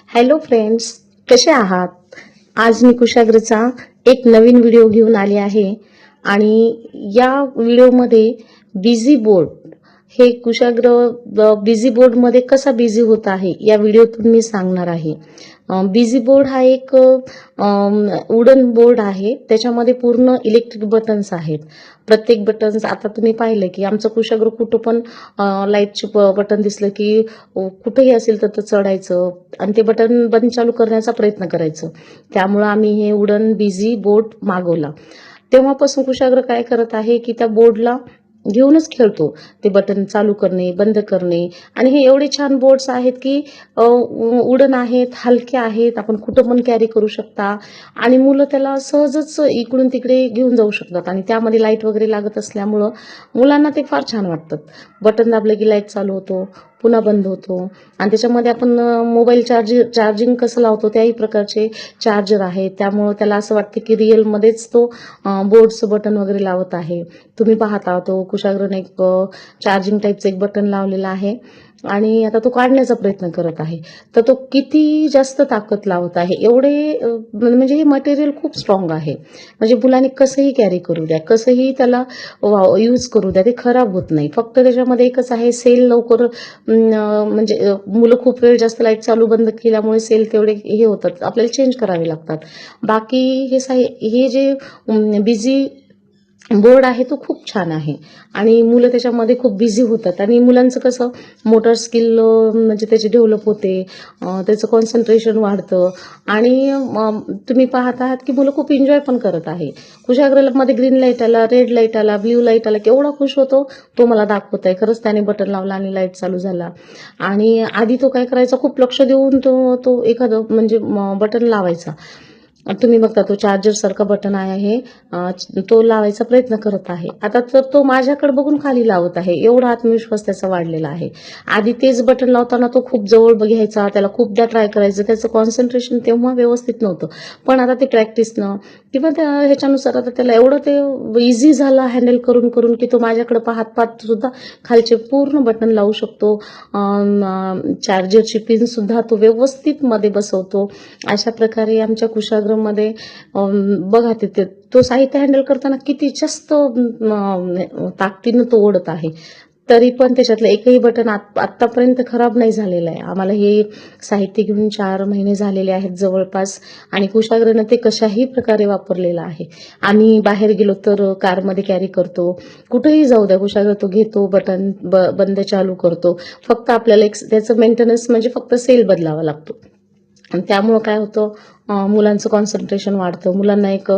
Hello friends, कसे आहात? आज मी कुशाग्रचा एक नवीन व्हिडिओ घेऊन आली आहे आणि या व्हिडिओमध्ये बिझी बोर्ड हे कुशाग्र बिझी बोर्डमध्ये कसा बिझी होत आहे या व्हिडिओतून मी सांगणार आहे. बिझी बोर्ड हा एक वुडन बोर्ड आहे. त्याच्यामध्ये पूर्ण इलेक्ट्रिक बटन्स आहेत. प्रत्येक बटन्स आता तुम्ही पाहिलं की आमचं कुशाग्र कुठं पण लाईटचे बटन दिसलं की कुठेही असेल तर चढायचं आणि ते बटन बंद चालू करण्याचा प्रयत्न करायचं. त्यामुळे आम्ही हे वुडन बिझी बोर्ड मागवला. तेव्हापासून कुशाग्र काय करत आहे की त्या बोर्डला घेऊनच खेळतो. ते बटन चालू करणे, बंद करणे आणि हे एवढे छान बोर्ड्स आहेत की वुडन आहेत, हलके आहेत, आपण कुठं पण कॅरी करू शकता आणि मुलं त्याला सहजच इकडून तिकडे घेऊन जाऊ शकतात आणि त्यामध्ये लाईट वगैरे लागत असल्यामुळं मुलांना ते फार छान वाटतात. बटन दाबलं की लाईट चालू होतो, पुन्हा बंद होतो आणि त्याच्यामध्ये आपण मोबाईल चार्जिंग कसं लावतो त्याही प्रकारचे चार्जर आहे. त्यामुळं त्याला असं वाटतं की रिअलमध्येच तो बोर्डचं बटन वगैरे लावत आहे. तुम्ही पाहता तो कुशाग्रने एक चार्जिंग टाईपचं एक बटन लावलेलं आहे आणि आता तो काढण्याचा प्रयत्न करत आहे. तर तो किती जास्त ताकद लावत आहे. एवढे म्हणजे हे मटेरियल खूप स्ट्रॉंग आहे. म्हणजे मुलांनी कसंही कॅरी करू द्या, कसंही त्याला यूज करू द्या, ते खराब होत नाही. फक्त त्याच्यामध्ये एकच आहे, सेल लवकर म्हणजे मुलं खूप वेळ जास्त लाईट चालू बंद केल्यामुळे सेल तेवढे हे होतात, आपल्याला चेंज करावे लागतात. बाकी हे जे बिझी बोर्ड आहे तो खूप छान आहे आणि मुलं त्याच्यामध्ये खूप बिझी होतात आणि मुलांचं कसं मोटर स्किल म्हणजे त्याची डेव्हलप होते, त्याचं कॉन्सन्ट्रेशन वाढतं आणि तुम्ही पाहत आहात की मुलं खूप एन्जॉय पण करत आहे. कुशाग्रमध्ये ग्रीन लाईट आला, रेड लाईट आला, ब्ल्यू लाईट आला, केवढा खुश होतो तो मला दाखवत आहे. खरंच त्याने बटन लावला आणि लाईट चालू झाला आणि आधी तो काय करायचा, खूप लक्ष देऊन तो एखादं म्हणजे बटन लावायचा. तुम्ही बघता तो चार्जर सारखा बटन आहे, तो लावायचा प्रयत्न करत आहे. आता तर तो माझ्याकडे बघून खाली लावत आहे. एवढा आत्मविश्वास त्याचा वाढलेला आहे. आधी तेच बटन लावताना तो खूप जवळ घ्यायचा, त्याला खूपदा ट्राय करायचं, त्याचं कॉन्सन्ट्रेशन तेव्हा व्यवस्थित नव्हतं. पण आता ते प्रॅक्टिसनं किंवा ह्याच्यानुसार आता त्याला एवढं ते इझी झालं हँडल करून करून की तो माझ्याकडे पाहत सुद्धा खालचे पूर्ण बटन लावू शकतो. चार्जरची पिन सुद्धा तो व्यवस्थित मध्ये बसवतो. अशा प्रकारे आमच्या कुशाग्रमध्ये बघा तिथे तो साहित्य हँडल करताना किती जास्त ताकदीनं तो ओढत आहे. तरी पण त्याच्यातलं एकही बटन आत्तापर्यंत खराब नाही झालेलं आहे. आम्हाला हे साहित्य घेऊन 4 महिने झालेले आहेत जवळपास आणि कुशाग्रनं ते कशाही प्रकारे वापरलेलं आहे. आम्ही बाहेर गेलो तर कारमध्ये कॅरी करतो, कुठेही जाऊ द्या कुशाग्र तो घेतो, बटन बंद चालू करतो. फक्त आपल्याला एक त्याचं मेंटेनन्स म्हणजे फक्त सेल बदलावा लागतो आणि त्यामुळं काय होतं, मुलांचं कॉन्सन्ट्रेशन वाढतं. मुलांना एक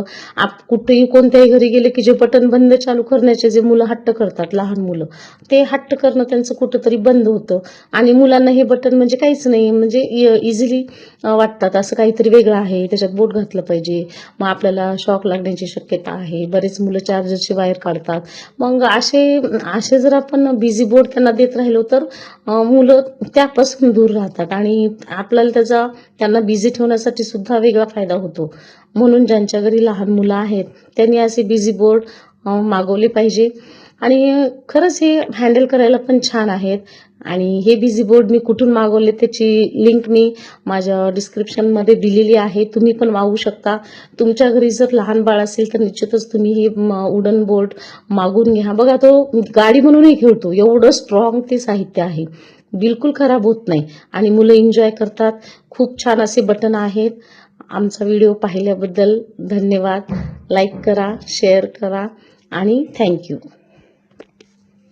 कुठेही कोणत्याही घरी गेले की जे बटन बंद चालू करण्याचे जे मुलं हट्ट करतात, लहान मुलं, ते हट्ट करणं त्यांचं कुठंतरी बंद होतं आणि मुलांना हे बटन म्हणजे काहीच नाही, म्हणजे इझिली वाटतात असं काहीतरी वेगळं आहे, त्याच्यात बोट घातलं पाहिजे, मग आपल्याला शॉक लागण्याची शक्यता आहे. बरेच मुलं चार्जरची वायर काढतात. मग असे जर आपण बिझी बोर्ड त्यांना देत राहिलो तर मुलं त्यापासून दूर राहतात आणि आपल्याला त्यांना बिझी ठेवण्यासाठी सुद्धा वेगळा फायदा होतो. म्हणून ज्यांच्या घरी लहान मुलं आहेत त्यांनी असे बिझी बोर्ड मागवले पाहिजे आणि खरंच हे हँडल करायला पण छान आहेत. आणि हे बिझी बोर्ड मी कुठून मागवले त्याची लिंक मी माझ्या डिस्क्रिप्शनमध्ये दिलेली आहे. तुम्ही पण मागवू शकता. तुमच्या घरी जर लहान बाळ असेल तर निश्चितच तुम्ही हे वुडन बोर्ड मागून घ्या. बघा तो गाडी म्हणूनही खेळतो, एवढं स्ट्रॉंग ते साहित्य आहे, बिलकुल खराब होत नाही आणि मुलं एन्जॉय करतात. खूप छान असे बटन आहेत. आमचा व्हिडिओ पाहिल्याबद्दल धन्यवाद. लाईक करा, शेअर करा आणि थँक्यू.